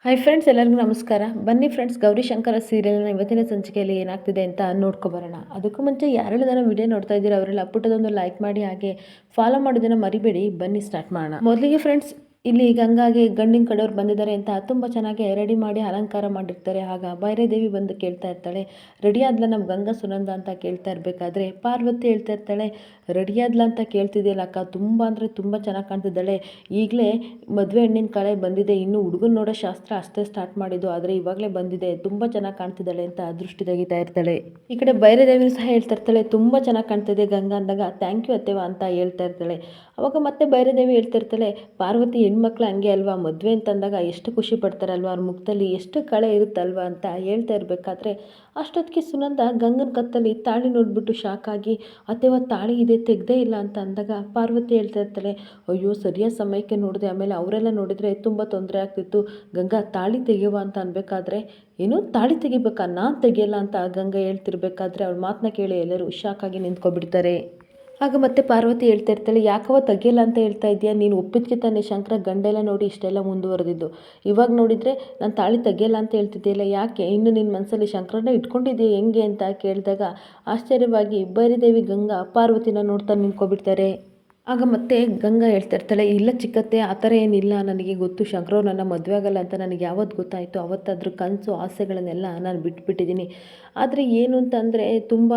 Hi friends, ಎಲ್ಲರಿಗೂ ನಮಸ್ಕಾರ. ಬನ್ನಿ ಫ್ರೆಂಡ್ಸ್, ಗೌರಿಶಂಕರ ಸೀರಿಯಲ್ನ ಇವತ್ತಿನ ಸಂಚಿಕೆಯಲ್ಲಿ ಏನಾಗ್ತಿದೆ ಅಂತ ನೋಡ್ಕೊಬರೋಣ. ಅದಕ್ಕೂ ಮುಂಚೆ ಯಾರೆಲ್ಲ ನನ್ನ ವಿಡಿಯೋ ನೋಡ್ತಾ ಇದ್ದೀರಾ ಅವರೆಲ್ಲ ಪುಟ್ಟದೊಂದು ಲೈಕ್ ಮಾಡಿ, ಹಾಗೆ ಫಾಲೋ ಮಾಡೋದನ್ನು ಮರಿಬೇಡಿ. ಬನ್ನಿ ಸ್ಟಾರ್ಟ್ ಮಾಡೋಣ. ಮೊದಲಿಗೆ ಫ್ರೆಂಡ್ಸ್, ಇಲ್ಲಿ ಗಂಗಾಗೆ ಗಂಡಿನ ಕಡೆಯವ್ರು ಬಂದಿದ್ದಾರೆ ಅಂತ ತುಂಬ ಚೆನ್ನಾಗಿ ರೆಡಿ ಮಾಡಿ ಅಲಂಕಾರ ಮಾಡಿರ್ತಾರೆ. ಆಗ ಭೈರದೇವಿ ಬಂದು ಕೇಳ್ತಾ ಇರ್ತಾಳೆ, ರೆಡಿ ಆದ್ಲ ನಮ್ಮ ಗಂಗಾ ಸುನಂದ ಅಂತ ಕೇಳ್ತಾ ಇರಬೇಕಾದ್ರೆ ಪಾರ್ವತಿ ಹೇಳ್ತಾ ಇರ್ತಾಳೆ, ರೆಡಿ ಆದ್ಲ ಅಂತ ಕೇಳ್ತಿದೆಯಲ್ಲ ಅಕ್ಕ, ತುಂಬ ಅಂದರೆ ತುಂಬ ಚೆನ್ನಾಗಿ ಕಾಣ್ತಿದ್ದಾಳೆ. ಈಗಲೇ ಮದುವೆ ಹೆಣ್ಣಿನ ಕಳೆ ಬಂದಿದೆ, ಇನ್ನು ಹುಡುಗನ ನೋಡೋ ಶಾಸ್ತ್ರ ಅಷ್ಟೇ ಸ್ಟಾರ್ಟ್ ಮಾಡಿದ್ದು, ಆದರೆ ಇವಾಗಲೇ ಬಂದಿದೆ, ತುಂಬ ಚೆನ್ನಾಗಿ ಕಾಣ್ತಿದ್ದಾಳೆ ಅಂತ ದೃಷ್ಟಿ ತೆಗಿತಾ ಇರ್ತಾಳೆ. ಈ ಕಡೆ ಭೈರದೇವಿ ಸಹ ಹೇಳ್ತಾ ಇರ್ತಾಳೆ, ತುಂಬ ಚೆನ್ನಾಗಿ ಕಾಣ್ತಿದೆ ಗಂಗಾ ಅಂದಾಗ ಥ್ಯಾಂಕ್ ಯು ಅತ್ತೆವ ಅಂತ ಹೇಳ್ತಾ ಇರ್ತಾಳೆ. ಅವಾಗ ಮತ್ತೆ ಭೈರದೇವಿ ಹೇಳ್ತಾ ಇರ್ತಾಳೆ, ಪಾರ್ವತಿ ಹೆಣ್ಮಕ್ಳು ಹಂಗೆ ಅಲ್ವಾ, ಮದುವೆ ಅಂತಂದಾಗ ಎಷ್ಟು ಖುಷಿ ಪಡ್ತಾರಲ್ವ, ಅವ್ರ ಮುಖದಲ್ಲಿ ಎಷ್ಟು ಕಳೆ ಇರುತ್ತಲ್ವ ಅಂತ ಹೇಳ್ತಾ ಇರಬೇಕಾದ್ರೆ ಅಷ್ಟೊತ್ತಿಗೆ ಸುನಂದ ಗಂಗನ ಕತ್ತಲ್ಲಿ ತಾಳಿ ನೋಡಿಬಿಟ್ಟು ಶಾಕ್ ಆಗಿ, ಅತ್ತೆವ ತಾಳಿ ಇದೆ ತೆಗ್ದೇ ಇಲ್ಲ ಅಂತ ಅಂದಾಗ ಪಾರ್ವತಿ ಹೇಳ್ತಾ ಇರ್ತಾಳೆ, ಅಯ್ಯೋ ಸರಿಯಾದ ಸಮಯಕ್ಕೆ ನೋಡಿದೆ, ಆಮೇಲೆ ಅವರೆಲ್ಲ ನೋಡಿದರೆ ತುಂಬ ತೊಂದರೆ ಆಗ್ತಿತ್ತು, ಗಂಗಾ ತಾಳಿ ತೆಗೆಯುವ ಅಂತ ಅನ್ಬೇಕಾದ್ರೆ, ಏನು ತಾಳಿ ತೆಗಿಬೇಕಾ, ನಾನು ತೆಗಿಯಲ್ಲ ಅಂತ ಗಂಗಾ ಹೇಳ್ತಿರ್ಬೇಕಾದ್ರೆ ಅವ್ರ ಮಾತನ್ನ ಕೇಳಿ ಎಲ್ಲರೂ ಶಾಕ್ ಆಗಿ ನಿಂತ್ಕೊಬಿಡ್ತಾರೆ. ಆಗ ಮತ್ತೆ ಪಾರ್ವತಿ ಹೇಳ್ತಾ ಇರ್ತಾಳೆ, ಯಾಕವ ತೆಗಿಯಲ್ಲ ಅಂತ ಹೇಳ್ತಾ ಇದೆಯಾ, ನೀನು ಒಪ್ಪಿದ್ಕೆ ತಾನೇ ಶಂಕರ ಗಂಡೆಲ್ಲ ನೋಡಿ ಇಷ್ಟೆಲ್ಲ ಮುಂದುವರೆದಿದ್ದು, ಇವಾಗ ನೋಡಿದರೆ ನಾನು ತಾಳಿ ತೆಗಿಯಲ್ಲ ಅಂತ ಹೇಳ್ತಿದ್ದೀಯಲ್ಲ, ಯಾಕೆ ಇನ್ನು ನಿನ್ನ ಮನಸ್ಸಲ್ಲಿ ಶಂಕರನ್ನ ಇಟ್ಕೊಂಡಿದ್ದೀಯ ಹೆಂಗೆ ಅಂತ ಕೇಳಿದಾಗ ಆಶ್ಚರ್ಯವಾಗಿ ಭೈರದೇವಿ ಗಂಗಾ ಪಾರ್ವತಿನ ನೋಡ್ತಾ ನಿಂತ್ಕೊಬಿಡ್ತಾರೆ. ಆಗ ಮತ್ತೆ ಗಂಗಾ ಹೇಳ್ತಾ ಇರ್ತಾಳೆ, ಇಲ್ಲ ಚಿಕ್ಕತ್ತೆ, ಆ ಥರ ಏನಿಲ್ಲ, ನನಗೆ ಗೊತ್ತು ಶಂಕರವ್ರು ನನ್ನ ಮದುವೆ ಆಗಲ್ಲ ಅಂತ ನನಗೆ ಯಾವತ್ತು ಗೊತ್ತಾಯಿತು ಅವತ್ತಾದ್ರೂ ಕನಸು ಆಸೆಗಳನ್ನೆಲ್ಲ ನಾನು ಬಿಟ್ಬಿಟ್ಟಿದ್ದೀನಿ. ಆದರೆ ಏನು ಅಂತಂದರೆ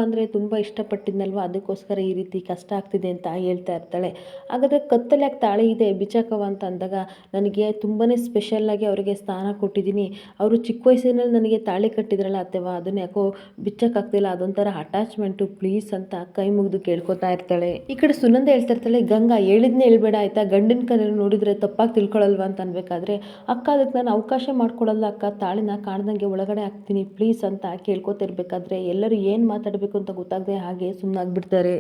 ಅಂದರೆ ತುಂಬ ಇಷ್ಟಪಟ್ಟಿದ್ನಲ್ವ, ಅದಕ್ಕೋಸ್ಕರ ಈ ರೀತಿ ಕಷ್ಟ ಆಗ್ತಿದೆ ಅಂತ ಹೇಳ್ತಾ ಇರ್ತಾಳೆ. ಹಾಗಾದರೆ ಕತ್ತಲ್ಲಿ ಯಾಕೆ ತಾಳಿ ಇದೆ ಬಿಚ್ಚಾಕವ ಅಂತ ಅಂದಾಗ, ನನಗೆ ತುಂಬಾ ಸ್ಪೆಷಲ್ಲಾಗಿ ಅವರಿಗೆ ಸ್ಥಾನ ಕೊಟ್ಟಿದ್ದೀನಿ, ಅವರು ಚಿಕ್ಕ ವಯಸ್ಸಿನಲ್ಲಿ ನನಗೆ ತಾಳಿ ಕಟ್ಟಿದ್ರಲ್ಲ ಅತ್ತೆವ, ಅದನ್ನು ಯಾಕೋ ಬಿಚ್ಚಕ್ಕಾಗ್ತಿಲ್ಲ, ಅದೊಂಥರ ಅಟ್ಯಾಚ್ಮೆಂಟು, ಪ್ಲೀಸ್ ಅಂತ ಕೈ ಮುಗಿದು ಕೇಳ್ಕೊತಾ ಇರ್ತಾಳೆ. ಈ ಕಡೆ ಸುನಂದ ಹೇಳ್ತಾ ಇರ್ತಾಳೆ, ಗಂಗಾ ಹೇಳಿದ್ನೇ ಹೇಳ್ಬೇಡ ಆಯಿತಾ, ಗಂಡಿನ ಕಡೆ ನೋಡಿದರೆ ತಪ್ಪಾಗಿ ತಿಳ್ಕೊಳ್ಳಲ್ವ ಅಂತ ಅನ್ಬೇಕಾದ್ರೆ, ಅಕ್ಕ ಅದಕ್ಕೆ ನಾನು ಅವಕಾಶ ಮಾಡ್ಕೊಡಲ್ಲ ಅಕ್ಕ, ತಾಳಿನ ಕಾಣ್ದಂಗೆ ಒಳಗಡೆ ಹಾಕ್ತೀನಿ ಪ್ಲೀಸ್ ಅಂತ ಕೇಳ್ಕೊತಿರ್ಬೇಕಾದ್ರೆ ಎಲ್ಲರೂ ಏನು ಮಾತಾಡಬೇಕು ಅಂತ ಗೊತ್ತಾಗದೆ ಹಾಗೆ ಸುಮ್ಮನಾಗ್ಬಿಡ್ತಾರೆ.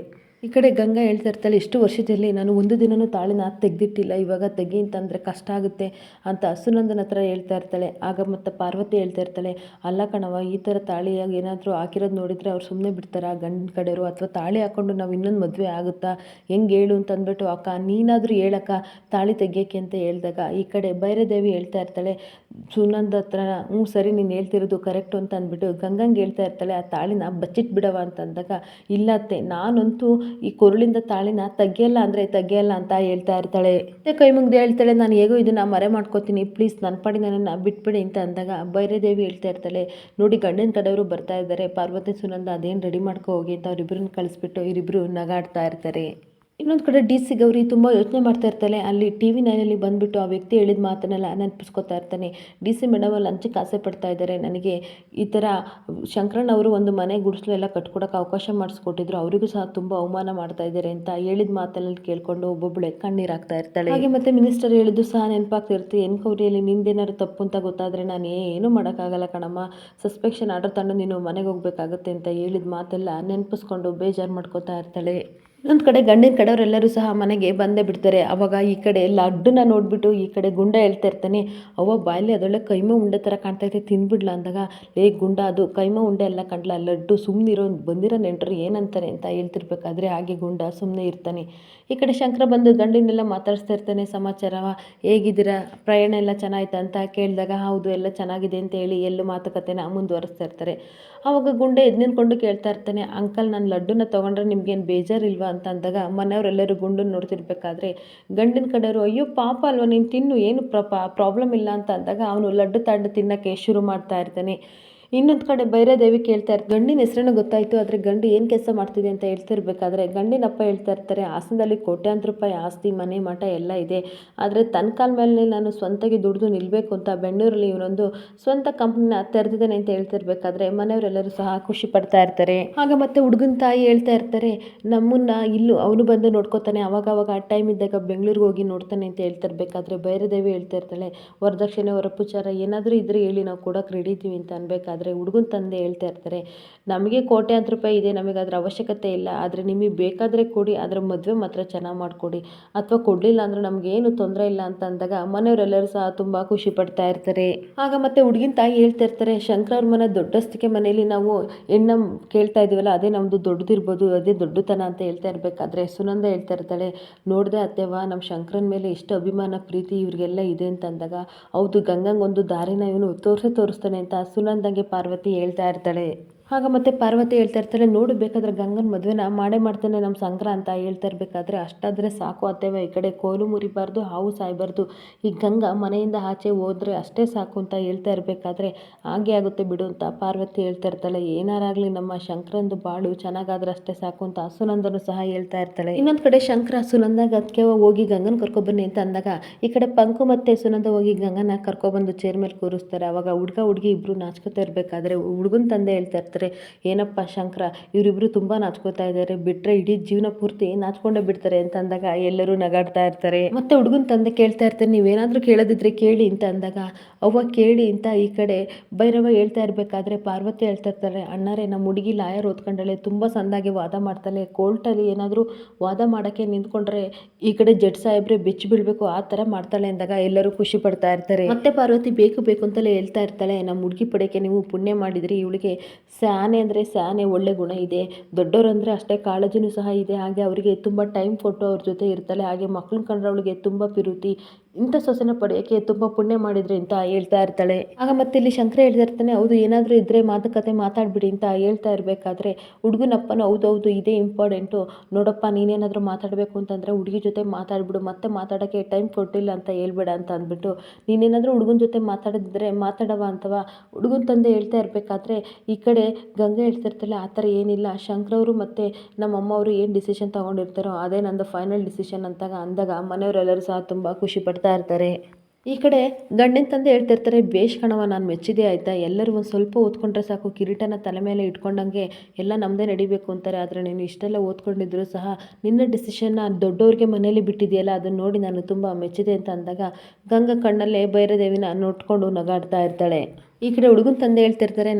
ಈ ಕಡೆ ಗಂಗಾ ಹೇಳ್ತಾ ಇರ್ತಾಳೆ, ಇಷ್ಟು ವರ್ಷದಲ್ಲಿ ನಾನು ಒಂದು ದಿನವೂ ತಾಳಿನ ತೆಗೆದಿಟ್ಟಿಲ್ಲ, ಇವಾಗ ತೆಗಿ ಅಂತಂದರೆ ಕಷ್ಟ ಆಗುತ್ತೆ ಅಂತ ಸುನಂದನ ಹತ್ರ ಹೇಳ್ತಾ ಇರ್ತಾಳೆ. ಆಗ ಮತ್ತೆ ಪಾರ್ವತಿ ಹೇಳ್ತಾ ಇರ್ತಾಳೆ, ಅಲ್ಲ ಕಣವ, ಈ ಥರ ತಾಳಿಯಾಗಿ ಏನಾದರೂ ಹಾಕಿರೋದು ನೋಡಿದರೆ ಅವ್ರು ಸುಮ್ಮನೆ ಬಿಡ್ತಾರಾ ಗಂಡಿನ ಕಡೆಯವರು, ಅಥವಾ ತಾಳಿ ಹಾಕ್ಕೊಂಡು ನಾವು ಇನ್ನೊಂದು ಮದುವೆ ಆಗುತ್ತಾ ಹೆಂಗೆ ಹೇಳು ಅಂತ ಅಂದ್ಬಿಟ್ಟು, ಅಕ್ಕ ನೀನಾದರೂ ಹೇಳಕ್ಕ ತಾಳಿ ತೆಗಿಯೋಕ್ಕೆ ಅಂತ ಹೇಳಿದಾಗ ಈ ಕಡೆ ಭೈರದೇವಿ ಹೇಳ್ತಾ ಇರ್ತಾಳೆ ಸುನಂದ ಹತ್ರ, ಹ್ಞೂ ಸರಿ ನೀನು ಹೇಳ್ತಿರೋದು ಕರೆಕ್ಟು ಅಂತ ಅಂದ್ಬಿಟ್ಟು ಗಂಗಂಗೆ ಹೇಳ್ತಾ ಇರ್ತಾಳೆ, ಆ ತಾಳಿನ ಬಚ್ಚಿಟ್ಬಿಡವ ಅಂತ ಅಂದಾಗ, ಇಲ್ಲತ್ತೆ ನಾನಂತೂ ಈ ಕೊರಳಿಂದ ತಾಳಿನ ತೆಗಿಯಲ್ಲ ಅಂದರೆ ತೆಗಿಯಲ್ಲ ಅಂತ ಹೇಳ್ತಾ ಇರ್ತಾಳೆ. ಮತ್ತೆ ಕೈ ಮುಗ್ದು ಹೇಳ್ತಾಳೆ, ನಾನು ಹೇಗೋ ಇದನ್ನು ಮರೆ ಮಾಡ್ಕೋತೀನಿ ಪ್ಲೀಸ್ ನನ್ನ ಪಾಡಿ ನನ್ನನ್ನು ಬಿಟ್ಬಿಡಿ ಅಂತ ಅಂದಾಗ ಭೈರದೇವಿ ಹೇಳ್ತಾ ಇರ್ತಾಳೆ, ನೋಡಿ ಗಂಡನ ಕಡೆಯವರು ಬರ್ತಾ ಇದ್ದಾರೆ, ಪಾರ್ವತಿ ಸುನಂದ ಅದೇನು ರೆಡಿ ಮಾಡ್ಕೊ ಹೋಗಿ ಅಂತ ಅವರಿಬ್ಬರನ್ನ ಕಳಿಸ್ಬಿಟ್ಟು ಇವರಿಬ್ಬರು ನಗಾಡ್ತಾ ಇರ್ತಾರೆ. ಇನ್ನೊಂದು ಕಡೆ ಡಿ ಸಿ ಗೌರಿ ತುಂಬ ಯೋಚನೆ ಮಾಡ್ತಾ ಇರ್ತಾಳೆ. ಅಲ್ಲಿ ಟಿ ವಿ ನೈನಲ್ಲಿ ಬಂದುಬಿಟ್ಟು ಆ ವ್ಯಕ್ತಿ ಹೇಳಿದ ಮಾತನ್ನೆಲ್ಲ ನೆನಪಿಸ್ಕೊತಾ ಇರ್ತಾನೆ. ಡಿ ಸಿ ಮೇಡಮ್ ಲಂಚಕ್ಕೆ ಆಸೆ ಪಡ್ತಾ ಇದ್ದಾರೆ, ನನಗೆ ಈ ಥರ ಶಂಕರಣ್ಣವರು ಒಂದು ಮನೆ ಗುಡಿಸಲು ಎಲ್ಲ ಕಟ್ಕೊಡೋಕೆ ಅವಕಾಶ ಮಾಡಿಸ್ಕೊಟ್ಟಿದ್ರು, ಅವರಿಗೂ ಸಹ ತುಂಬ ಅವಮಾನ ಮಾಡ್ತಾ ಇದ್ದಾರೆ ಅಂತ ಹೇಳಿದ ಮಾತಲ್ಲಿ ಕೇಳ್ಕೊಂಡು ಒಬ್ಬೊಬ್ಬಳೆ ಕಣ್ಣೀರಾಗ್ತಾ ಇರ್ತಾಳೆ. ಹಾಗೆ ಮತ್ತೆ ಮಿನಿಸ್ಟರ್ ಹೇಳಿದ್ದು ಸಹ ನೆನಪಾಗ್ತಿರ್ತೀವಿ, ಎನ್ಕ್ವೈರಿಯಲ್ಲಿ ನಿಂದೇನಾದ್ರು ತಪ್ಪು ಅಂತ ಗೊತ್ತಾದರೆ ನಾನು ಏನೂ ಮಾಡೋಕ್ಕಾಗಲ್ಲ ಕಣಮ್ಮ, ಸಸ್ಪೆಕ್ಷನ್ ಆರ್ಡರ್ ತಂದು ನೀನು ಮನೆಗೆ ಹೋಗ್ಬೇಕಾಗತ್ತೆ ಅಂತ ಹೇಳಿದ ಮಾತೆಲ್ಲ ನೆನಪಿಸ್ಕೊಂಡು ಬೇಜಾರು ಮಾಡ್ಕೋತಾ ಇರ್ತಾಳೆ. ಇನ್ನೊಂದು ಕಡೆ ಗಂಡಿನ ಕಡೆಯವರೆಲ್ಲರೂ ಸಹ ಮನೆಗೆ ಬಂದೇ ಬಿಡ್ತಾರೆ. ಆವಾಗ ಈ ಕಡೆ ಲಡ್ಡನ್ನ ನೋಡಿಬಿಟ್ಟು ಈ ಕಡೆ ಗುಂಡ ಹೇಳ್ತಾ ಇರ್ತಾನೆ, ಅವ್ವ ಬಾಯಲ್ಲಿ ಅದೊಳ್ಳೆ ಕೈಮಾ ಉಂಡೆ ಥರ ಕಾಣ್ತೈತೆ ತಿಂದ್ಬಿಡ್ಲ ಅಂದಾಗ, ಗುಂಡ ಅದು ಕೈಮಾ ಉಂಡೆ ಎಲ್ಲ ಕಂಡ್ಲ, ಲಡ್ಡು ಸುಮ್ಮನಿರೋ, ಬಂದಿರೋ ನೆಂಟರು ಏನಂತಾರೆ ಅಂತ ಹೇಳ್ತಿರ್ಬೇಕಾದ್ರೆ ಹಾಗೆ ಗುಂಡ ಸುಮ್ಮನೆ ಇರ್ತಾನೆ. ಈ ಕಡೆ ಶಂಕರ ಬಂದು ಗಂಡಿನೆಲ್ಲ ಮಾತಾಡಿಸ್ತಾ ಇರ್ತಾನೆ, ಸಮಾಚಾರವ ಹೇಗಿದ್ದೀರಾ, ಪ್ರಯಾಣ ಎಲ್ಲ ಚೆನ್ನಾಯ್ತಾ ಅಂತ ಕೇಳಿದಾಗ ಹೌದು ಎಲ್ಲ ಚೆನ್ನಾಗಿದೆ ಅಂತ ಹೇಳಿ ಎಲ್ಲೂ ಮಾತುಕತೆನ ಮುಂದುವರಿಸ್ತಾ ಇರ್ತಾರೆ. ಆವಾಗ ಗುಂಡೆ ಎದ್ದು ನಿಂತ್ಕೊಂಡು ಕೇಳ್ತಾ ಇರ್ತಾನೆ, ಅಂಕಲ್ ನಾನು ಲಡ್ಡುನ ತೊಗೊಂಡ್ರೆ ನಿಮ್ಗೇನು ಬೇಜಾರಿಲ್ವಾ ಅಂತ ಅಂದಾಗ ಮನೆಯವರೆಲ್ಲರೂ ಗುಂಡನ್ನು ನೋಡ್ತಿರ್ಬೇಕಾದ್ರೆ ಗಂಡಿನ ಕಡೆಯವರು, ಅಯ್ಯೋ ಪಾಪ ಅಲ್ವಾ ನೀನು ತಿನ್ನು, ಏನು ಪ್ರಾಬ್ಲಮ್ ಇಲ್ಲ ಅಂತ ಅಂದಾಗ ಅವನು ಲಡ್ಡು ತಾಂಡು ತಿನ್ನೋಕ್ಕೆ ಶುರು ಮಾಡ್ತಾ ಇರ್ತಾನೆ. ಇನ್ನೊಂದು ಕಡೆ ಭೈರದೇವಿ ಕೇಳ್ತಾ ಇರ್ತಾರೆ, ಗಂಡಿನ ಹೆಸರನ್ನು ಗೊತ್ತಾಯಿತು, ಆದರೆ ಗಂಡು ಏನು ಕೆಲಸ ಮಾಡ್ತಿದೆ ಅಂತ ಹೇಳ್ತಿರ್ಬೇಕಾದ್ರೆ ಗಂಡಿನಪ್ಪ ಹೇಳ್ತಾ ಇರ್ತಾರೆ, ಹಾಸನದಲ್ಲಿ ಕೋಟ್ಯಾಂತರ ರೂಪಾಯಿ ಆಸ್ತಿ ಮನೆ ಮಠ ಎಲ್ಲ ಇದೆ, ಆದರೆ ತನ್ನ ಕಾಲ ಮೇಲೆ ನಾನು ಸ್ವಂತಕ್ಕೆ ದುಡಿದು ನಿಲ್ಲಬೇಕು ಅಂತ ಬೆಂಗಳೂರಲ್ಲಿ ಇವನೊಂದು ಸ್ವಂತ ಕಂಪ್ನಿನ ತೆರೆದಿದ್ದಾನೆ ಅಂತ ಹೇಳ್ತಿರ್ಬೇಕಾದ್ರೆ ಮನೆಯವರೆಲ್ಲರೂ ಸಹ ಖುಷಿ ಪಡ್ತಾ ಇರ್ತಾರೆ. ಆಗ ಮತ್ತೆ ಹುಡುಗನ ತಾಯಿ ಹೇಳ್ತಾ ಇರ್ತಾರೆ, ನಮ್ಮನ್ನ ಇಲ್ಲೂ ಅವನು ಬಂದು ನೋಡ್ಕೋತಾನೆ, ಅವಾಗವಾಗ ಟೈಮ್ ಇದ್ದಾಗ ಬೆಂಗಳೂರಿಗೆ ಹೋಗಿ ನೋಡ್ತಾನೆ ಅಂತ ಹೇಳ್ತಿರ್ಬೇಕಾದ್ರೆ ಭೈರದೇವಿ ಹೇಳ್ತಾ ಇರ್ತಾಳೆ, ವರದಕ್ಷಿಣೆ ವರಪುಚಾರ ಏನಾದರೂ ಇದ್ರೆ ಹೇಳಿ ನಾವು ಕೊಡೋಕೆ ರೆಡಿ ಇದ್ದೀವಿ ಅಂತ ಅನ್ಬೇಕಾದ್ರೆ ಇರಬೇಕಾದ್ರೆ ಹುಡುಗನ ತಂದೆ ಹೇಳ್ತಾ ಇರ್ತಾರೆ, ನಮಗೆ ಕೋಟ್ಯಾಂತರ ರೂಪಾಯಿ ಇದೆ, ನಮಗೆ ಅದರ ಅವಶ್ಯಕತೆ ಇಲ್ಲ, ಆದರೆ ನಿಮಗೆ ಬೇಕಾದರೆ ಕೊಡಿ, ಅದರ ಮದುವೆ ಮಾತ್ರ ಚೆನ್ನಾಗಿ ಮಾಡಿಕೊಡಿ, ಅಥವಾ ಕೊಡಲಿಲ್ಲ ಅಂದರೆ ನಮಗೇನು ತೊಂದರೆ ಇಲ್ಲ ಅಂತ ಅಂದಾಗ ಮನೆಯವರೆಲ್ಲರೂ ಸಹ ತುಂಬ ಖುಷಿ ಪಡ್ತಾ ಇರ್ತಾರೆ. ಆಗ ಮತ್ತೆ ಹುಡುಗಿನ ತಾಯಿ ಹೇಳ್ತಾ ಇರ್ತಾರೆ, ಶಂಕರ ಅವ್ರ ಮನೆ ದೊಡ್ಡಸ್ತಿಕೆ ಮನೆಯಲ್ಲಿ ನಾವು ಹೆಣ್ಣ ಕೇಳ್ತಾ ಇದೀವಲ್ಲ, ಅದೇ ನಮ್ಮದು ದೊಡ್ಡದಿರ್ಬೋದು, ಅದೇ ದೊಡ್ಡತನ ಅಂತ ಹೇಳ್ತಾ ಇರಬೇಕಾದ್ರೆ ಸುನಂದ ಹೇಳ್ತಾ ಇರ್ತಾಳೆ, ನೋಡಿದೆ ಅತ್ತೆವಾ ನಮ್ಮ ಶಂಕರನ ಮೇಲೆ ಎಷ್ಟು ಅಭಿಮಾನ ಪ್ರೀತಿ ಇವ್ರಿಗೆಲ್ಲ ಇದೆ ಅಂತ ಅಂದಾಗ, ಹೌದು ಗಂಗಂಗೊಂದು ದಾರಿನ ಇವನು ತೋರಿಸ್ತಾನೆ ಅಂತ ಸುನಂದಂಗೆ ಪಾರ್ವತಿ ಹೇಳ್ತಾ ಇರ್ತಾಳೆ. ಆಗ ಮತ್ತೆ ಪಾರ್ವತಿ ಹೇಳ್ತಾ ಇರ್ತಾಳೆ, ನೋಡು ಬೇಕಾದ್ರೆ ಗಂಗನ ಮದುವೆನ ಮಾಡೇ ಮಾಡ್ತಾನೆ ನಮ್ಮ ಶಂಕರ ಅಂತ ಹೇಳ್ತಾ ಇರಬೇಕಾದ್ರೆ, ಅಷ್ಟಾದರೆ ಸಾಕು ಅತ್ತೆವ, ಈ ಕಡೆ ಕೋಲು ಮುರಿಬಾರ್ದು ಹಾವು ಸಾಯಬಾರ್ದು, ಈ ಗಂಗಾ ಮನೆಯಿಂದ ಆಚೆ ಹೋದ್ರೆ ಅಷ್ಟೇ ಸಾಕು ಅಂತ ಹೇಳ್ತಾ ಇರಬೇಕಾದ್ರೆ, ಹಾಗೆ ಆಗುತ್ತೆ ಬಿಡು ಅಂತ ಪಾರ್ವತಿ ಹೇಳ್ತಾ ಇರ್ತಾಳೆ. ಏನಾರಾಗಲಿ ನಮ್ಮ ಶಂಕರಂದು ಬಾಳು ಚೆನ್ನಾಗಾದ್ರೆ ಅಷ್ಟೇ ಸಾಕು ಅಂತ ಸುನಂದನು ಸಹ ಹೇಳ್ತಾ ಇರ್ತಾಳೆ. ಇನ್ನೊಂದು ಕಡೆ ಶಂಕರ ಸುನಂದಾಗ ಅದಕ್ಕೆ ಹೋಗಿ ಗಂಗನ ಕರ್ಕೊಬನ್ನಿ ಅಂತ ಅಂದಾಗ, ಈ ಕಡೆ ಪಂಕು ಮತ್ತೆ ಸುನಂದ ಹೋಗಿ ಗಂಗನ ಕರ್ಕೊಬಂದು ಚೇರ್ ಮೇಲೆ ಕೂರಿಸ್ತಾರೆ. ಅವಾಗ ಹುಡುಗಿ ಇಬ್ರು ನಾಚ್ಕೋತಾ ಇರಬೇಕಾದ್ರೆ ಹುಡುಗನ ತಂದೆ ಹೇಳ್ತಾ ಇರ್ತಾರೆ, ಏನಪ್ಪ ಶಂಕರ ಇವರಿಬ್ರು ತುಂಬ ನಾಚ್ಕೋತಾ ಇದ್ದಾರೆ, ಬಿಟ್ಟರೆ ಇಡೀ ಜೀವನ ಪೂರ್ತಿ ನಾಚ್ಕೊಂಡೇ ಬಿಡ್ತಾರೆ ಅಂತ ಅಂದಾಗ ಎಲ್ಲರೂ ನಗಾಡ್ತಾ ಇರ್ತಾರೆ. ಮತ್ತೆ ಹುಡುಗನ ತಂದೆ ಕೇಳ್ತಾ ಇರ್ತಾರೆ, ನೀವೇನಾದರೂ ಕೇಳೋದಿದ್ರೆ ಕೇಳಿ ಅಂತ ಅಂದಾಗ, ಅವ್ವ ಕೇಳಿ ಅಂತ ಈ ಕಡೆ ಭೈರವ ಹೇಳ್ತಾ ಇರಬೇಕಾದ್ರೆ ಪಾರ್ವತಿ ಹೇಳ್ತಾ ಇರ್ತಾರೆ, ಅಣ್ಣರೇ ನಮ್ಮ ಹುಡುಗಿ ಲಾಯರ್ ಓದ್ಕೊಂಡಳೆ, ತುಂಬ ಸಂದಾಗಿ ವಾದ ಮಾಡ್ತಾಳೆ, ಕೋರ್ಟಲ್ಲಿ ಏನಾದರೂ ವಾದ ಮಾಡೋಕ್ಕೆ ನಿಂತ್ಕೊಂಡ್ರೆ ಈ ಕಡೆ ಜಡ್ಜ್ ಸಾಹೇಬ್ರೆ ಬೆಚ್ಚಿ ಬೀಳಬೇಕು, ಆ ಥರ ಮಾಡ್ತಾಳೆ ಅಂದಾಗ ಎಲ್ಲರೂ ಖುಷಿ ಪಡ್ತಾ ಇರ್ತಾರೆ. ಮತ್ತೆ ಪಾರ್ವತಿ ಬೇಕು ಅಂತಲೇ ಹೇಳ್ತಾ ಇರ್ತಾಳೆ, ನಮ್ಮ ಹುಡುಗಿ ಪಡೆಯೋಕ್ಕೆ ನೀವು ಪುಣ್ಯ ಮಾಡಿದ್ರಿ, ಇವಳಿಗೆ ಸ್ಯಾನೆ ಅಂದರೆ ಸ್ಯಾನೆ ಒಳ್ಳೆ ಗುಣ ಇದೆ, ದೊಡ್ಡವರು ಅಂದರೆ ಅಷ್ಟೇ ಕಾಳಜಿನೂ ಸಹ ಇದೆ, ಹಾಗೆ ಅವರಿಗೆ ತುಂಬ ಟೈಮ್ ಕೊಟ್ಟು ಅವ್ರ ಜೊತೆ ಇರ್ತಾಳೆ, ಹಾಗೆ ಮಕ್ಳನ್ನ ಕಂಡ್ರೆ ಅವಳಿಗೆ ತುಂಬ ಪ್ರೀತಿ, ಇಂಥ ಸೊಸೆನ ಪಡೆಯೋಕ್ಕೆ ತುಂಬ ಪುಣ್ಯ ಮಾಡಿದ್ರಿ ಅಂತ ಹೇಳ್ತಾ ಇರ್ತಾಳೆ. ಆಗ ಮತ್ತೆ ಇಲ್ಲಿ ಶಂಕರ ಹೇಳ್ತಾ ಇರ್ತಾನೆ, ಹೌದು ಏನಾದರೂ ಇದ್ದರೆ ಮಾತುಕತೆ ಮಾತಾಡ್ಬಿಡಿ ಅಂತ ಹೇಳ್ತಾ ಇರಬೇಕಾದ್ರೆ ಹುಡುಗನಪ್ಪನ ಹೌದೌದು ಇದೇ ಇಂಪಾರ್ಟೆಂಟು, ನೋಡಪ್ಪ ನೀನೇನಾದರೂ ಮಾತಾಡಬೇಕು ಅಂತಂದರೆ ಹುಡುಗಿ ಜೊತೆ ಮಾತಾಡ್ಬಿಡು, ಮತ್ತೆ ಮಾತಾಡೋಕ್ಕೆ ಟೈಮ್ ಕೊಟ್ಟಿಲ್ಲ ಅಂತ ಹೇಳ್ಬೇಡ ಅಂತ ಅಂದ್ಬಿಟ್ಟು, ನೀನೇನಾದರೂ ಹುಡುಗನ ಜೊತೆ ಮಾತಾಡಿದ್ರೆ ಮಾತಾಡವ ಅಂತವ ಹುಡುಗನ ತಂದೆ ಹೇಳ್ತಾ ಇರಬೇಕಾದ್ರೆ, ಈ ಕಡೆ ಗಂಗೆ ಹೇಳ್ತಿರ್ತಾಳೆ, ಆ ಥರ ಏನಿಲ್ಲ, ಶಂಕರವರು ಮತ್ತು ನಮ್ಮಮ್ಮ ಅವರು ಏನು ಡಿಸಿಷನ್ ತೊಗೊಂಡಿರ್ತಾರೋ ಅದೇ ನಂದು ಫೈನಲ್ ಡಿಸಿಷನ್ ಅಂದಾಗ ಮನೆಯವರೆಲ್ಲರೂ ಸಹ ತುಂಬ ಖುಷಿ ಪಡ್ತಾ ಇರ್ತಾರೆ. ಈ ಕಡೆ ಗಂಡಿನ ತಂದೆ ಹೇಳ್ತಿರ್ತಾರೆ, ಬೇಷ್ ಕಣವ, ನಾನು ಮೆಚ್ಚಿದೆ ಆಯಿತಾ, ಎಲ್ಲರೂ ಒಂದು ಸ್ವಲ್ಪ ಓದ್ಕೊಂಡ್ರೆ ಸಾಕು, ಕಿರೀಟನ ತಲೆ ಮೇಲೆ ಇಟ್ಕೊಂಡಂಗೆ ಎಲ್ಲ ನಮ್ಮದೇ ನಡಿಬೇಕು ಅಂತಾರೆ, ಆದರೆ ನೀನು ಇಷ್ಟೆಲ್ಲ ಓದ್ಕೊಂಡಿದ್ರು ಸಹ ನಿನ್ನ ಡಿಸಿಷನ್ನ ದೊಡ್ಡವ್ರಿಗೆ ಮನೇಲಿ ಬಿಟ್ಟಿದೆಯಲ್ಲ, ಅದನ್ನು ನೋಡಿ ನಾನು ತುಂಬ ಮೆಚ್ಚಿದೆ ಅಂತ ಅಂದಾಗ ಗಂಗಾ ಕಣ್ಣಲ್ಲೇ ಭೈರದೇವಿನ ನೋಡ್ಕೊಂಡು ನಗಾಡ್ತಾ ಇರ್ತಾಳೆ. ಈ ಕಡೆ ಹುಡುಗನ ತಂದೆ ಹೇಳ್ತಿರ್ತಾರೆ,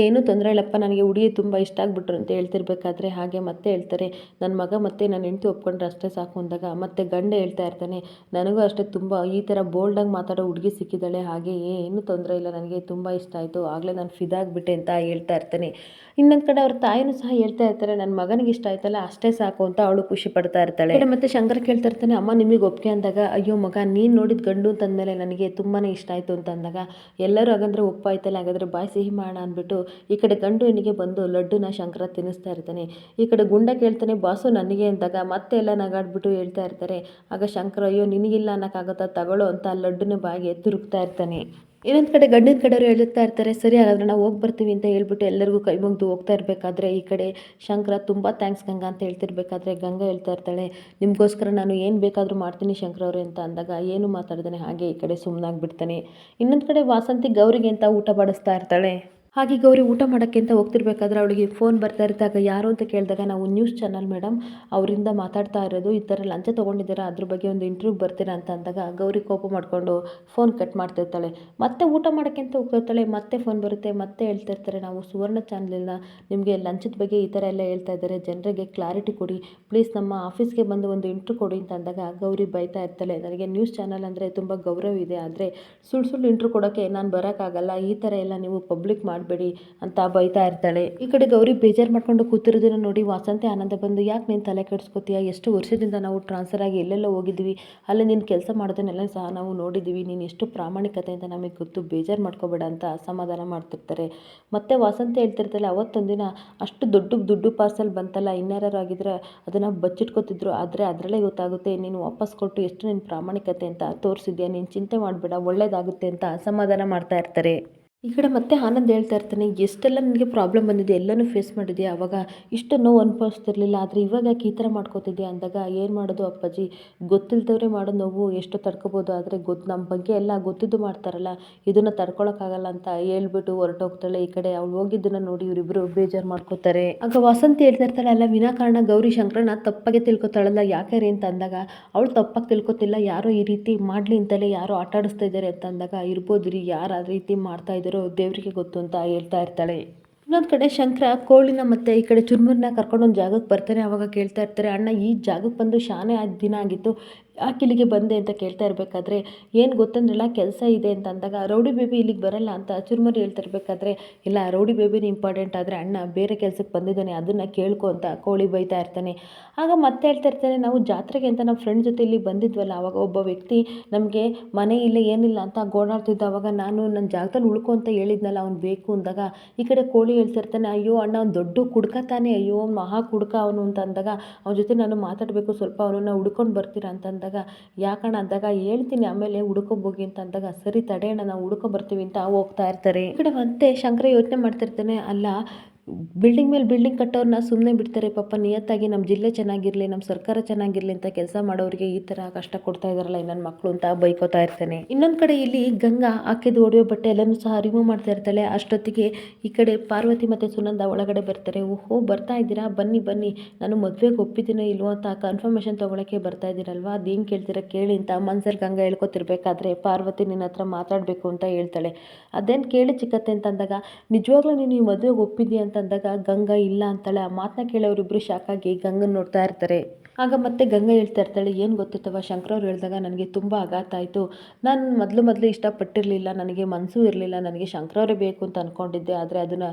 ಏನು ತೊಂದರೆ ಇಲ್ಲಪ್ಪ, ನನಗೆ ಹುಡುಗಿ ತುಂಬ ಇಷ್ಟ ಆಗ್ಬಿಟ್ರು ಅಂತ ಹೇಳ್ತಿರ್ಬೇಕಾದ್ರೆ, ಹಾಗೆ ಮತ್ತೆ ಹೇಳ್ತಾರೆ, ನನ್ನ ಮಗ ಮತ್ತೆ ನನ್ನ ಹೆಂಡತಿ ಒಪ್ಕೊಂಡ್ರೆ ಅಷ್ಟೇ ಸಾಕು ಅಂದಾಗ ಮತ್ತೆ ಗಂಡ ಹೇಳ್ತಾ ಇರ್ತಾನೆ, ನನಗೂ ಅಷ್ಟೇ ತುಂಬ ಈ ಥರ ಬೋಲ್ಡಾಗಿ ಮಾತಾಡೋ ಹುಡುಗಿ ಸಿಕ್ಕಿದ್ದಾಳೆ, ಹಾಗೆ ಏನು ತೊಂದರೆ ಇಲ್ಲ, ನನಗೆ ತುಂಬ ಇಷ್ಟ ಆಯಿತು, ಆಗಲೇ ನಾನು ಫಿದಾಗ್ಬಿಟ್ಟೆ ಅಂತ ಹೇಳ್ತಾ ಇರ್ತಾನೆ. ಇನ್ನೊಂದು ಕಡೆ ಅವ್ರ ತಾಯಿನೂ ಸಹ ಹೇಳ್ತಾ ಇರ್ತಾರೆ, ನನ್ನ ಮಗನಿಗೆ ಇಷ್ಟ ಆಯ್ತಲ್ಲ ಅಷ್ಟೇ ಸಾಕು ಅಂತ ಅವಳು ಖುಷಿ ಪಡ್ತಾ ಇರ್ತಾಳೆ. ಮತ್ತೆ ಶಂಕರ ಕೇಳ್ತಾ ಇರ್ತಾನೆ, ಅಮ್ಮ ನಿಮಗೆ ಒಪ್ಪಿಗೆ ಅಂದಾಗ, ಅಯ್ಯೋ ಮಗ ನೀನು ನೋಡಿದ ಗಂಡು ಅಂತಂದಮೇಲೆ ನನಗೆ ತುಂಬಾ ಇಷ್ಟ ಆಯಿತು ಅಂತ ಅಂದಾಗ ಎಲ್ಲರೂ ಹಾಗಂದ್ರೆ ಒಪ್ಪಾಯ್ತಲ್ಲ, ಹಾಗಾದರೆ ಬಾಯಿ ಸಿಹಿ ಮಾಡೋಣ ಅಂದ್ಬಿಟ್ಟು ಈ ಕಡೆ ಗಂಡು ಹೆಣ್ಣಿಗೆ ಬಂದು ಲಡ್ಡುನ ಶಂಕರ ತಿನ್ನಿಸ್ತಾ ಇರ್ತಾನೆ. ಈ ಕಡೆ ಗುಂಡ ಕೇಳ್ತಾನೆ, ಬಾಸು ನನಗೆ ಅಂದಾಗ ಮತ್ತೆ ಎಲ್ಲ ನಗಾಡ್ಬಿಟ್ಟು ಹೇಳ್ತಾ ಇರ್ತಾರೆ. ಆಗ ಶಂಕರ, ಅಯ್ಯೋ ನಿನಗಿಲ್ಲ ಅನ್ನೋಕ್ಕಾಗುತ್ತಾ, ತಗೊಳ್ಳೋ ಅಂತ ಲಡ್ಡುನ ಬಾಯಿಗೆ ತುರುಕ್ತಾ ಇರ್ತಾನೆ. ಇನ್ನೊಂದು ಕಡೆ ಗಂಡಿನ ಕಡೆಯವರು ಹೇಳ್ತಾ ಇರ್ತಾರೆ, ಸರಿ ಹಾಗಾದ್ರೆ ನಾವು ಹೋಗಿ ಬರ್ತೀವಿ ಅಂತ ಹೇಳ್ಬಿಟ್ಟು ಎಲ್ಲರಿಗೂ ಕೈ ಮುಗಿದು ಹೋಗ್ತಾ ಇರಬೇಕಾದ್ರೆ ಈ ಕಡೆ ಶಂಕರ ತುಂಬ ಥ್ಯಾಂಕ್ಸ್ ಗಂಗಾ ಅಂತ ಹೇಳ್ತಿರ್ಬೇಕಾದ್ರೆ ಗಂಗಾ ಹೇಳ್ತಾ ಇರ್ತಾಳೆ, ನಿಮಗೋಸ್ಕರ ನಾನು ಏನು ಬೇಕಾದರೂ ಮಾಡ್ತೀನಿ ಶಂಕರ ಅವರೇ ಅಂತ ಅಂದಾಗ ಏನು ಮಾತಾಡ್ತಾನೆ ಹಾಗೆ ಈ ಕಡೆ ಸುಮ್ಮನಾಗ್ಬಿಡ್ತಾನೆ. ಇನ್ನೊಂದು ಕಡೆ ವಾಸಂತಿ ಗೌರಿಗೆ ಅಂತ ಊಟ ಬಡಿಸ್ತಾ ಇರ್ತಾಳೆ. ಹಾಗೆ ಗೌರಿ ಊಟ ಮಾಡೋಕ್ಕೆ ಅಂತ ಹೋಗ್ತಿರ್ಬೇಕಾದ್ರೆ ಅವಳಿಗೆ ಫೋನ್ ಬರ್ತಾ ಇರ್ತಾಗ ಯಾರು ಅಂತ ಕೇಳಿದಾಗ, ನಾವು ನ್ಯೂಸ್ ಚಾನಲ್ ಮೇಡಮ್, ಅವರಿಂದ ಮಾತಾಡ್ತಾ ಇರೋದು, ಈ ಥರ ಲಂಚ ತೊಗೊಂಡಿದ್ದೀರಾ, ಅದ್ರ ಬಗ್ಗೆ ಒಂದು ಇಂಟರ್ವ್ಯೂಗೆ ಬರ್ತೀರಾ ಅಂತ ಅಂದಾಗ ಗೌರಿ ಕೋಪ ಮಾಡಿಕೊಂಡು ಫೋನ್ ಕಟ್ ಮಾಡ್ತಿರ್ತಾಳೆ. ಮತ್ತೆ ಊಟ ಮಾಡೋಕ್ಕೆ ಅಂತ ಹೋಗ್ತಿರ್ತಾಳೆ, ಮತ್ತೆ ಫೋನ್ ಬರುತ್ತೆ, ಮತ್ತೆ ಹೇಳ್ತಿರ್ತಾರೆ, ನಾವು ಸುವರ್ಣ ಚಾನಲಿಂದ ನಿಮಗೆ ಲಂಚದ ಬಗ್ಗೆ ಈ ಥರ ಎಲ್ಲ ಹೇಳ್ತಾ ಇದ್ದಾರೆ, ಜನರಿಗೆ ಕ್ಲಾರಿಟಿ ಕೊಡಿ ಪ್ಲೀಸ್, ನಮ್ಮ ಆಫೀಸ್ಗೆ ಬಂದು ಒಂದು ಇಂಟ್ರ್ಯೂ ಕೊಡಿ ಅಂತ ಅಂದಾಗ ಗೌರಿ ಬೈತಾ ಇರ್ತಾಳೆ, ನನಗೆ ನ್ಯೂಸ್ ಚಾನಲ್ ಅಂದರೆ ತುಂಬ ಗೌರವ ಇದೆ, ಆದರೆ ಸುಳ್ಳು ಇಂಟ್ರ್ಯೂ ಕೊಡೋಕ್ಕೆ ನಾನು ಬರೋಕ್ಕಾಗಲ್ಲ, ಈ ಥರ ಎಲ್ಲ ನೀವು ಪಬ್ಲಿಕ್ ಮಾಡಬೇಡಿ ಅಂತ ಬೈತಾ ಇರ್ತಾಳೆ. ಈ ಕಡೆ ಗೌರಿ ಬೇಜಾರು ಮಾಡ್ಕೊಂಡು ಕೂತಿರೋದನ್ನ ನೋಡಿ ವಾಸಂತಿ ಆನಂದ ಬಂದು, ಯಾಕೆ ನೀನು ತಲೆ ಕೆಡಿಸ್ಕೋತೀಯ, ಎಷ್ಟು ವರ್ಷದಿಂದ ನಾವು ಟ್ರಾನ್ಸ್ಫರ್ ಆಗಿ ಎಲ್ಲೆಲ್ಲ ಹೋಗಿದ್ದೀವಿ, ಅಲ್ಲಿ ನೀನು ಕೆಲಸ ಮಾಡೋದನ್ನೆಲ್ಲ ಸಹ ನಾವು ನೋಡಿದ್ದೀವಿ, ನೀನು ಎಷ್ಟು ಪ್ರಾಮಾಣಿಕತೆಯಿಂದ ನಮಗೆ ಗೊತ್ತು, ಬೇಜಾರು ಮಾಡ್ಕೋಬೇಡ ಅಂತ ಸಮಾಧಾನ ಮಾಡ್ತಿರ್ತಾರೆ. ಮತ್ತೆ ವಾಸಂತಿ ಹೇಳ್ತಿರ್ತಾಳೆ, ಅವತ್ತೊಂದಿನ ಅಷ್ಟು ದುಡ್ಡು ಪಾರ್ಸಲ್ ಬಂತಲ್ಲ, ಇನ್ಯಾರು ಆಗಿದ್ರೆ ಅದನ್ನು ಬಚ್ಚಿಟ್ಕೋತಿದ್ರು, ಆದರೆ ಅದರಲ್ಲೇ ಗೊತ್ತಾಗುತ್ತೆ ನೀನು ವಾಪಸ್ ಕೊಟ್ಟು ಎಷ್ಟು ನಿನ್ನ ಪ್ರಾಮಾಣಿಕತೆ ಅಂತ ತೋರಿಸಿದ್ಯಾ, ನೀನು ಚಿಂತೆ ಮಾಡಬೇಡ ಒಳ್ಳೇದಾಗುತ್ತೆ ಅಂತ ಸಮಾಧಾನ ಮಾಡ್ತಾ ಇರ್ತಾರೆ. ಈ ಕಡೆ ಮತ್ತೆ ಆನಂದ್ ಹೇಳ್ತಾ ಇರ್ತಾನೆ, ಎಷ್ಟೆಲ್ಲ ನನಗೆ ಪ್ರಾಬ್ಲಮ್ ಬಂದಿದೆ, ಎಲ್ಲನೂ ಫೇಸ್ ಮಾಡಿದ್ಯಾ, ಅವಾಗ ಇಷ್ಟು ನೋವು ಅನುಭವಿಸ್ತಿರ್ಲಿಲ್ಲ, ಆದರೆ ಇವಾಗ ಯಾಕೆ ಈ ಥರ ಮಾಡ್ಕೋತಿದ್ಯಾ ಅಂದಾಗ, ಏನು ಮಾಡೋದು ಅಪ್ಪಾಜಿ, ಗೊತ್ತಿಲ್ದವ್ರೆ ಮಾಡೋ ನೋವು ಎಷ್ಟು ತಡ್ಕೋಬೋದು, ಆದರೆ ನಮ್ಮ ಬಗ್ಗೆ ಎಲ್ಲ ಗೊತ್ತಿದ್ದು ಮಾಡ್ತಾರಲ್ಲ, ಇದನ್ನು ತಡ್ಕೊಳಕ್ಕಾಗಲ್ಲ ಅಂತ ಹೇಳ್ಬಿಟ್ಟು ಹೊರಟೋಗ್ತಾಳೆ. ಈ ಕಡೆ ಅವಳು ಹೋಗಿದ್ದನ್ನು ನೋಡಿ ಇವರಿಬ್ಬರು ಬೇಜಾರು ಮಾಡ್ಕೋತಾರೆ. ಆಗ ವಾಸಂತಿ ಹೇಳ್ತಾ ಇರ್ತಾಳೆ, ಅಲ್ಲ ವಿನಾಕಾರಣ ಗೌರಿ ಶಂಕರನ ತಪ್ಪಾಗೆ ತಿಳ್ಕೊತಾಳಲ್ಲ, ಯಾಕೆ ರೀ ಅಂತ ಅಂದಾಗ, ಅವಳು ತಪ್ಪಾಗಿ ತಿಳ್ಕೊತಿಲ್ಲ, ಯಾರೋ ಈ ರೀತಿ ಮಾಡಲಿ ಅಂತಲೇ ಯಾರೋ ಆಟ ಆಡಿಸ್ತಾ ಇದ್ದಾರೆ ಅಂತ ಅಂದಾಗ, ಇರ್ಬೋದು ರೀ ಯಾರು ಆ ರೀತಿ ಮಾಡ್ತಾ ಇದ್ದಾರೆ ಇದ್ದಾರೋ ದೇವರಿಗೆ ಗೊತ್ತು ಅಂತ ಹೇಳ್ತಾ ಇರ್ತಾಳೆ. ಇನ್ನೊಂದು ಕಡೆ ಶಂಕರ ಕೋಳಿನ ಮತ್ತು ಈ ಕಡೆ ಚುರುಮುರಿನ ಕರ್ಕೊಂಡು ಒಂದು ಜಾಗಕ್ಕೆ ಬರ್ತಾನೆ. ಆವಾಗ ಕೇಳ್ತಾ ಇರ್ತಾರೆ, ಅಣ್ಣ ಈ ಜಾಗಕ್ಕೆ ಬಂದು ಶಾನೆ ದಿನ ಆಗಿತ್ತು, ಯಾಕೆ ಇಲ್ಲಿಗೆ ಬಂದೆ ಅಂತ ಕೇಳ್ತಾ ಇರಬೇಕಾದ್ರೆ, ಏನು ಗೊತ್ತಂದ್ರಲ್ಲ ಕೆಲಸ ಇದೆ ಅಂತ ಅಂದಾಗ, ರೌಡಿ ಬೇಬಿ ಇಲ್ಲಿಗೆ ಬರಲ್ಲ ಅಂತ ಚುರುಮುರಿ ಹೇಳ್ತಾ ಇರಬೇಕಾದ್ರೆ, ಇಲ್ಲ ರೌಡಿ ಬೇಬಿನೇ ಇಂಪಾರ್ಟೆಂಟ್, ಆದರೆ ಅಣ್ಣ ಬೇರೆ ಕೆಲಸಕ್ಕೆ ಬಂದಿದ್ದಾನೆ ಅದನ್ನು ಕೇಳ್ಕೊ ಅಂತ ಕೋಳಿ ಬೈತಾ ಇರ್ತಾನೆ. ಆಗ ಮತ್ತೆ ಹೇಳ್ತಾ ಇರ್ತಾನೆ, ನಾವು ಜಾತ್ರೆಗೆ ಅಂತ ನಮ್ಮ ಫ್ರೆಂಡ್ ಜೊತೆ ಇಲ್ಲಿ ಬಂದಿದ್ವಲ್ಲ, ಆವಾಗ ಒಬ್ಬ ವ್ಯಕ್ತಿ ನಮಗೆ ಮನೆ ಇಲ್ಲ ಏನಿಲ್ಲ ಅಂತ ಗೋಳಾಡ್ತಿದ್ದ. ಆವಾಗ ನಾನು ನನ್ನ ಜಾಗದಲ್ಲಿ ಉಳ್ಕೊ ಅಂತ ಹೇಳಿದ್ನಲ್ಲ, ಅವ್ನು ಬೇಕು ಅಂದಾಗ ಈ ಕಡೆ ಕೋಳಿ ಹೇಳ್ತಾ ಇರ್ತಾನೆ, ಅಯ್ಯೋ ಅಣ್ಣ ಅವ್ನು ದೊಡ್ಡ ಕುಡ್ಕ ತಾನೆ, ಅಯ್ಯೋ ಮಹಾ ಕುಡ್ಕ ಅವನು ಅಂತ ಅಂದಾಗ, ಅವನ ಜೊತೆ ನಾನು ಮಾತಾಡಬೇಕು, ಸ್ವಲ್ಪ ಅವನನ್ನು ಹುಡ್ಕೊಂಡು ಬರ್ತೀರಾ ಅಂತ ಅಂದಾಗ, ಯಾಕಣ್ಣ ಅಂದಾಗ, ಹೇಳ್ತೀನಿ ಆಮೇಲೆ ಹುಡ್ಕೊಂಬೋಗಿ ಅಂತ ಅಂದಾಗ, ಸರಿ ತಡೆಯೋಣ ನಾವು ಹುಡ್ಕೊಂಬರ್ತೀವಿ ಅಂತ ಹೋಗ್ತಾ ಇರ್ತಾರೆ. ಈ ಕಡೆ ಮತ್ತೆ ಶಂಕರ ಯೋಚನೆ ಮಾಡ್ತಿರ್ತಾನೆ, ಅಲ್ಲ ಬಿಲ್ಡಿಂಗ್ ಮೇಲೆ ಬಿಲ್ಡಿಂಗ್ ಕಟ್ಟೋರನ್ನ ಸುಮ್ಮನೆ ಬಿಡ್ತಾರೆ, ಪಾಪ ನಿಯತ್ತಾಗಿ ನಮ್ಮ ಜಿಲ್ಲೆ ಚೆನ್ನಾಗಿರಲಿ, ನಮ್ಮ ಸರ್ಕಾರ ಚೆನ್ನಾಗಿರಲಿ ಅಂತ ಕೆಲಸ ಮಾಡೋರಿಗೆ ಈ ಥರ ಕಷ್ಟ ಕೊಡ್ತಾ ಇದ್ದಾರಲ್ಲ ನನ್ನ ಮಕ್ಕಳು ಅಂತ ಬೈಕೋತಾ ಇರ್ತಾನೆ. ಇನ್ನೊಂದು ಕಡೆ ಇಲ್ಲಿ ಗಂಗಾ ಆಕೆದು ಒಡೆಯೋ ಬಟ್ಟೆ ಎಲ್ಲನೂ ಸಹ ರಿಮೂವ್ ಮಾಡ್ತಾ ಇರ್ತಾಳೆ. ಅಷ್ಟೊತ್ತಿಗೆ ಈ ಕಡೆ ಪಾರ್ವತಿ ಮತ್ತು ಸುನಂದ ಒಳಗಡೆ ಬರ್ತಾರೆ. ಓಹೋ ಬರ್ತಾ ಇದ್ದೀರಾ, ಬನ್ನಿ ಬನ್ನಿ, ನಾನು ಮದುವೆಗೆ ಒಪ್ಪಿದ್ದೀನೋ ಇಲ್ವೋ ಅಂತ ಕನ್ಫರ್ಮೇಷನ್ ತೊಗೊಳಕ್ಕೆ ಬರ್ತಾ ಇದ್ದೀರಲ್ವಾ, ಅದೇನು ಕೇಳ್ತೀರಾ ಕೇಳಿ ಅಂತ ಮನ್ಸಲ್ಲಿ ಗಂಗಾ ಹೇಳ್ಕೊತಿರ್ಬೇಕಾದ್ರೆ, ಪಾರ್ವತಿ ನಿನ್ನ ಹತ್ರ ಮಾತಾಡಬೇಕು ಅಂತ ಹೇಳ್ತಾಳೆ. ಅದೇನು ಕೇಳಿ ಚಿಕ್ಕತ್ತೆ ಅಂತ ಅಂದಾಗ, ನಿಜವಾಗ್ಲೂ ನೀನು ಈ ಮದುವೆಗೆ ಒಪ್ಪಿದ್ದೀಯ ಅಂತ ಅಂದಾಗ ಗಂಗಾ ಇಲ್ಲ ಅಂತಾಳೆ. ಆ ಮಾತನ್ನ ಕೇಳೋರಿಬ್ರು ಶಾಕ್ ಆಗಿ ಗಂಗನ್ ನೋಡ್ತಾ ಇರ್ತಾರೆ. ಆಗ ಮತ್ತೆ ಗಂಗಾ ಹೇಳ್ತಾ ಇರ್ತಾಳೆ, ಏನು ಗೊತ್ತಿತ್ತವ, ಶಂಕರವ್ರು ಹೇಳಿದಾಗ ನನಗೆ ತುಂಬ ಆಘಾತ ಆಯಿತು. ನಾನು ಮೊದಲು ಇಷ್ಟಪಟ್ಟಿರಲಿಲ್ಲ, ನನಗೆ ಮನಸ್ಸೂ ಇರಲಿಲ್ಲ, ನನಗೆ ಶಂಕರವರೇ ಬೇಕು ಅಂತ ಅಂದ್ಕೊಂಡಿದ್ದೆ. ಆದರೆ ಅದನ್ನು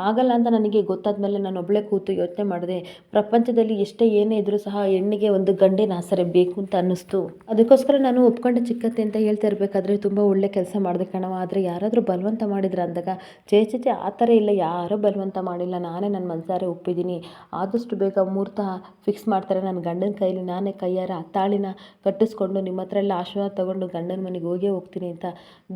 ಆಗಲ್ಲ ಅಂತ ನನಗೆ ಗೊತ್ತಾದ ಮೇಲೆ ನಾನು ಒಬ್ಬಳೇ ಕೂತು ಯೋಚನೆ ಮಾಡಿದೆ. ಪ್ರಪಂಚದಲ್ಲಿ ಎಷ್ಟೇ ಏನೇ ಇದ್ರೂ ಸಹ ಹೆಣ್ಣಿಗೆ ಒಂದು ಗಂಡಿನ ಆಸರೆ ಬೇಕು ಅಂತ ಅನ್ನಿಸ್ತು. ಅದಕ್ಕೋಸ್ಕರ ನಾನು ಒಪ್ಕೊಂಡೆ ಚಿಕ್ಕತ್ತೆ ಅಂತ ಹೇಳ್ತಾ ಇರಬೇಕಾದ್ರೆ, ತುಂಬ ಒಳ್ಳೆ ಕೆಲಸ ಮಾಡಿದೆ ಕಣವ. ಆದರೆ ಯಾರಾದರೂ ಬಲವಂತ ಮಾಡಿದ್ರೆ ಅಂದಾಗ, ಚೇಚೆ ಆ ಥರ ಇಲ್ಲ, ಯಾರೂ ಬಲವಂತ ಮಾಡಿಲ್ಲ, ನಾನೇ ನನ್ನ ಮನಸಾರೆ ಒಪ್ಪಿದ್ದೀನಿ. ಆದಷ್ಟು ಬೇಗ ಮುಹೂರ್ತ ಫಿಕ್ಸ್ ಮಾಡ್ತಾರೆ, ನನ್ನ ಗಂಡನ ಕೈಲಿ ನಾನೇ ಕೈಯಾರ ತಾಳಿನ ಕಟ್ಟಿಸ್ಕೊಂಡು ನಿಮ್ಮ ಹತ್ರ ಎಲ್ಲ ಆಶೀರ್ವಾದ ತೊಗೊಂಡು ಗಂಡನ ಮನೆಗೆ ಹೋಗ್ತೀನಿ ಅಂತ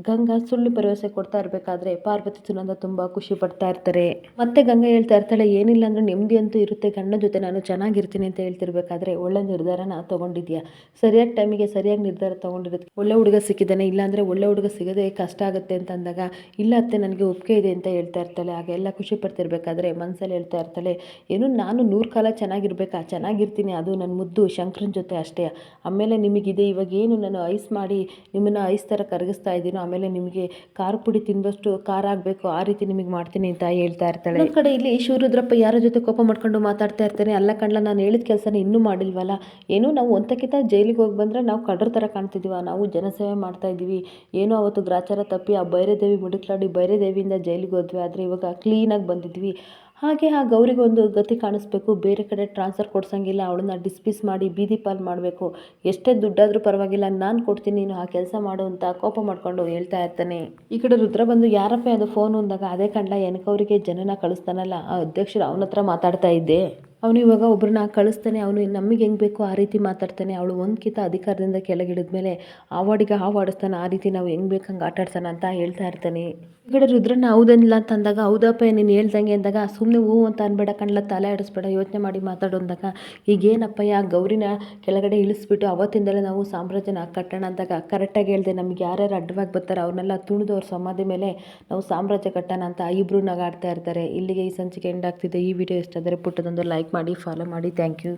ಗಂಗಾ ಸುಳ್ಳು ಭರವಸೆ ಕೊಡ್ತಾ ಇರಬೇಕಾದ್ರೆ, ಪಾರ್ವತಿ ಸುನಂದ ತುಂಬ ಖುಷಿ ಪಡ್ತಾ ಇರ್ತಾರೆ. ಮತ್ತೆ ಗಂಗಾ ಹೇಳ್ತಾ ಇರ್ತಾಳೆ, ಏನಿಲ್ಲ ಅಂದರೂ ನೆಮ್ಮದಿ ಅಂತೂ ಇರುತ್ತೆ, ಗಂಡನ ಜೊತೆ ನಾನು ಚೆನ್ನಾಗಿರ್ತೀನಿ ಅಂತ ಹೇಳ್ತಿರ್ಬೇಕಾದ್ರೆ, ಒಳ್ಳೆ ನಿರ್ಧಾರನ ತೊಗೊಂಡಿದ್ಯಾ, ಸರಿಯಾದ ಟೈಮಿಗೆ ಸರಿಯಾಗಿ ನಿರ್ಧಾರ ತೊಗೊಂಡಿರೋದಕ್ಕೆ ಒಳ್ಳೆ ಹುಡುಗ ಸಿಕ್ಕಿದ್ದಾನೆ, ಇಲ್ಲಾಂದರೆ ಒಳ್ಳೆ ಹುಡುಗ ಸಿಗೋದೇ ಕಷ್ಟ ಆಗುತ್ತೆ ಅಂತ ಅಂದಾಗ, ಇಲ್ಲ ಅತ್ತೆ ನನಗೆ ಒಪ್ಪಿಗೆ ಇದೆ ಅಂತ ಹೇಳ್ತಾ ಇರ್ತಾಳೆ. ಹಾಗೆಲ್ಲ ಖುಷಿ ಪಡ್ತಿರ್ಬೇಕಾದ್ರೆ ಮನಸ್ಸಲ್ಲಿ ಹೇಳ್ತಾ ಇರ್ತಾಳೆ, ಏನು ನಾನು 100 ಕಾಲ ಚೆನ್ನಾಗಿರ್ಬೇಕಾ, ಚೆನ್ನಾಗಿರ್ತೀನಿ, ಅದು ನನ್ನ ಮುದ್ದು ಶಂಕರನ ಜೊತೆ ಅಷ್ಟೇ. ಆಮೇಲೆ ನಿಮಗಿದೆ ಇವಾಗ ಏನು ನಾನು ಐಸ್ ಮಾಡಿ ನಿಮ್ಮನ್ನು ಐಸ್ ಥರ ಕರಗಿಸ್ತಾ ಇದ್ದೀನೋ, ಆಮೇಲೆ ನಿಮಗೆ ಖಾರ ಪುಡಿ ತಿಂದಷ್ಟು ಖಾರ ಆಗಬೇಕು, ಆ ರೀತಿ ನಿಮಗೆ ಮಾಡ್ತೀನಿ ಅಂತ ಹೇಳ್ತಾ ಇರ್ತಾಳೆ. ಒಂದು ಕಡೆ ಇಲ್ಲಿ ಶಿವರುದ್ರಪ್ಪ ಯಾರ ಜೊತೆ ಕೋಪ ಮಾಡ್ಕೊಂಡು ಮಾತಾಡ್ತಾ ಇರ್ತಾನೆ, ಅಲ್ಲ ಕಣ್ಲ ನಾನು ಹೇಳಿದ ಕೆಲಸನ ಇನ್ನೂ ಮಾಡಿಲ್ವಲ್ಲ, ಏನೋ ನಾವು ಒಂದಕ್ಕಿಂತ ಜೈಲಿಗೆ ಹೋಗಿ ಬಂದರೆ ನಾವು ಕಡ್ರ ಥರ ಕಾಣ್ತಿದ್ದೀವ, ನಾವು ಜನಸೇವೆ ಮಾಡ್ತಾ ಇದ್ದೀವಿ, ಏನೋ ಅವತ್ತು ಗ್ರಾಚಾರ ತಪ್ಪಿ ಆ ಬೈರೇದೇವಿ ಮುಡುಕ್ಲಾಡಿ ಬೈರೇದೇವಿಯಿಂದ ಜೈಲಿಗೆ ಹೋದ್ವಿ, ಆದರೆ ಇವಾಗ ಕ್ಲೀನಾಗಿ ಬಂದಿದ್ವಿ. ಹಾಗೆ ಆ ಗೌರಿಗೊಂದು ಗತಿ ಕಾಣಿಸ್ಬೇಕು, ಬೇರೆ ಕಡೆ ಟ್ರಾನ್ಸ್ಫರ್ ಕೊಡ್ಸಂಗಿಲ್ಲ, ಅವಳನ್ನ ಡಿಸ್ಮಿಸ್ ಮಾಡಿ ಬೀದಿ ಪಾಲ್ ಮಾಡಬೇಕು, ಎಷ್ಟೇ ದುಡ್ಡಾದರೂ ಪರವಾಗಿಲ್ಲ ನಾನು ಕೊಡ್ತೀನಿ, ನೀನು ಆ ಕೆಲಸ ಮಾಡು ಅಂತ ಕೋಪ ಮಾಡ್ಕೊಂಡು ಹೇಳ್ತಾ ಇರ್ತಾನೆ. ಈ ಕಡೆ ರುದ್ರ ಬಂದು, ಯಾರಪ್ಪ ಅದು ಫೋನು ಅಂದಾಗ, ಅದೇ ಕಂಡ್ಲ ಎನಕವರಿಗೆ ಜನನ ಕಳಿಸ್ತಾನಲ್ಲ ಆ ಅಧ್ಯಕ್ಷರು, ಅವನ ಹತ್ರ ಮಾತಾಡ್ತಾ ಇದ್ದೆ, ಅವನು ಇವಾಗ ಒಬ್ಬರನ್ನ ಕಳಿಸ್ತಾನೆ, ಅವನು ನಮಗೆ ಹೆಂಗೆ ಬೇಕೋ ಆ ರೀತಿ ಮಾತಾಡ್ತಾನೆ, ಅವಳು ಒಂದ್ಕಿಂತ ಅಧಿಕಾರದಿಂದ ಕೆಳಗಿಳಿದ್ಮೇಲೆ ಆವಾಡಿಗೆ ಆವಾಡಿಸ್ತಾನೆ, ಆ ರೀತಿ ನಾವು ಹೆಂಗೆ ಬೇಕಂಗೆ ಆಟಾಡ್ತಾನೆ ಅಂತ ಹೇಳ್ತಾ ಇರ್ತಾನೆ. ಈ ಕಡೆ ರುದ್ರನ ಹೌದನಿಲ್ಲ ಅಂತ ಅಂದಾಗ, ಹೌದಪ್ಪ ನೀನು ಹೇಳ್ದಂಗೆ ಅಂದಾಗ, ಸುಮ್ಮನೆ ಹೂ ಅಂತ ಅನ್ಬೇಡ ಕಣ್ಲ, ತಲೆ ಆಡಿಸ್ಬೇಡ, ಯೋಚನೆ ಮಾಡಿ ಮಾತಾಡು ಅಂದಾಗ, ಈಗೇನಪ್ಪ ಗೌರಿನ ಕೆಳಗಡೆ ಇಳಿಸ್ಬಿಟ್ಟು ಅವತ್ತಿಂದಲೇ ನಾವು ಸಾಮ್ರಾಜ್ಯನ ಕಟ್ಟೋಣ ಅಂದಾಗ, ಕರೆಕ್ಟಾಗಿ ಹೇಳಿದೆ, ನಮ್ಗೆ ಯಾರ್ಯಾರು ಅಡ್ಡವಾಗಿ ಬರ್ತಾರೆ ಅವ್ರನ್ನೆಲ್ಲ ತುಳಿದು ಅವ್ರ ಸಮಾಧಿ ಮೇಲೆ ನಾವು ಸಾಮ್ರಾಜ್ಯ ಕಟ್ಟೋಣ ಅಂತ ಇಬ್ಬರು ನಗಾಡ್ತಾ ಇರ್ತಾರೆ. ಇಲ್ಲಿಗೆ ಈ ಸಂಚಿಕೆ ಎಂಡ್ ಆಗ್ತಿದೆ. ಈ ವಿಡಿಯೋ ಇಷ್ಟ ಆದರೆ ಪುಟ್ಟದೊಂದು ಲೈಕ್ ಮಾಡಿ, ಫಾಲೋ ಮಾಡಿ. Thank you.